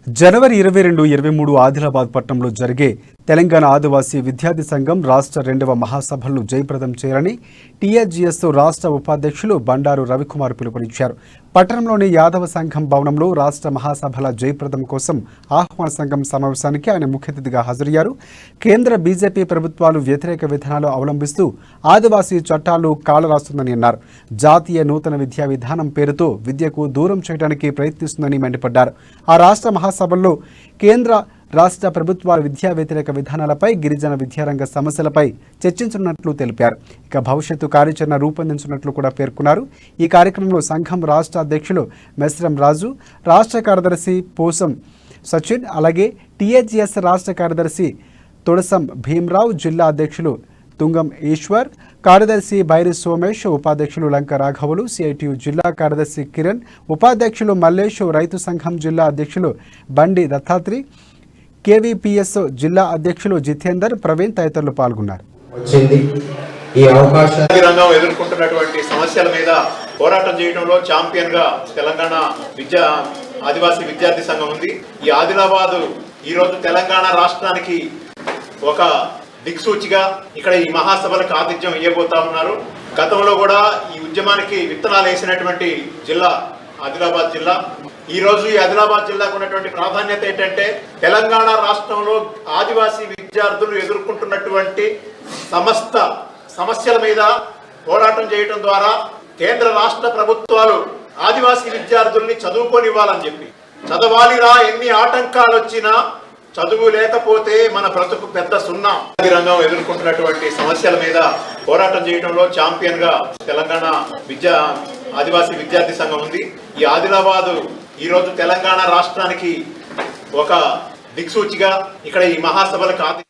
జనవరి 22-23 ఆదిలాబాద్ పట్టణంలో జరిగే తెలంగాణ ఆదివాసీ విద్యార్థి సంఘం రాష్ట్ర 2వ మహాసభలను జయప్రదం చేయాలని టీఎస్జీఎస్ రాష్ట్ర ఉపాధ్యక్షులు బండారు రవికుమార్ పిలుపునిచ్చారు. పట్టణంలోని యాదవ సంఘం భవనంలో రాష్ట్ర మహాసభల జయప్రదం కోసం ఆహ్వాన సంఘం సమావేశానికి ఆయన ముఖ్య అతిథిగా హాజరయ్యారు. కేంద్ర బీజేపీ ప్రభుత్వాలు వ్యతిరేక విధానాలు అవలంబిస్తూ ఆదివాసీ చట్టాలు కాలరాస్తుందని అన్నారు. జాతీయ నూతన విద్యా విధానం పేరుతో విద్యకు దూరం చేయడానికి ప్రయత్నిస్తుందని మండిపడ్డారు. ఆ రాష్ట్ర మహాసభల్లో కేంద్ర రాష్ట్ర ప్రభుత్వాల విద్యా వ్యతిరేక విధానాలపై, గిరిజన విద్యారంగ సమస్యలపై చర్చించనున్నట్లు తెలిపారు. ఇక భవిష్యత్తు కార్యాచరణ రూపొందించినట్లు కూడా పేర్కొన్నారు. ఈ కార్యక్రమంలో సంఘం రాష్ట్ర అధ్యక్షులు మెస్రం రాజు, రాష్ట్ర కార్యదర్శి పోసం సచిన్, అలాగే టీఎస్జీఎస్ రాష్ట్ర కార్యదర్శి తొడసం భీమరావు, జిల్లా అధ్యక్షులు తుంగం ఈశ్వర్, కార్యదర్శి బైరి సోమేష్, ఉపాధ్యక్షులు లంక రాఘవులు, సిఐటియు జిల్లా కార్యదర్శి కిరణ్, ఉపాధ్యక్షులు మల్లేష్, రైతు సంఘం జిల్లా అధ్యక్షులు బండి దత్తాత్రి, కేవీపీఎస్ జిల్లా అధ్యక్షులు జితేందర్, ప్రవీణ్ తదితరులు పాల్గొన్నారు. రంగం ఎదుర్కొంటున్నటువంటి సమస్యల మీద పోరాటం చేయడంలో ఛాంపియన్ గా తెలంగాణ ఆదివాసీ విద్యార్థి సంఘం ఉంది. ఈ ఆదిలాబాద్ ఈ రోజు తెలంగాణ రాష్ట్రానికి ఒక దిక్సూచిగా ఇక్కడ ఈ మహాసభలకు ఆతిథ్యం ఇవ్వబోతా ఉన్నారు. గతంలో కూడా ఈ ఉద్యమానికి విత్తనాలు వేసినటువంటి జిల్లా ఆదిలాబాద్ జిల్లా. ఈ రోజు ఈ ఆదిలాబాద్ జిల్లాకు ఉన్నటువంటి ప్రాధాన్యత ఏంటంటే తెలంగాణ రాష్ట్రంలో ఆదివాసీ విద్యార్థులు ఎదుర్కొంటున్నటువంటి సమస్త సమస్యల మీద పోరాటం చేయడం ద్వారా కేంద్ర రాష్ట్ర ప్రభుత్వాలు ఆదివాసీ విద్యార్థుల్ని చదువుకోనివ్వాలని చెప్పి, చదవాలిరా ఎన్ని ఆటంకాలు వచ్చినా చదువు లేకపోతే మన బ్రతుకు పెద్ద సున్నా. రంగం ఎదుర్కొంటున్నటువంటి సమస్యల మీద పోరాటం చేయడంలో ఛాంపియన్ గా తెలంగాణ ఆదివాసీ విద్యార్థి సంఘం ఉంది. ఈ ఆదిలాబాద్ ఈ రోజు తెలంగాణ రాష్ట్రానికి ఒక దిక్సూచిగా ఇక్కడ ఈ మహాసభలకు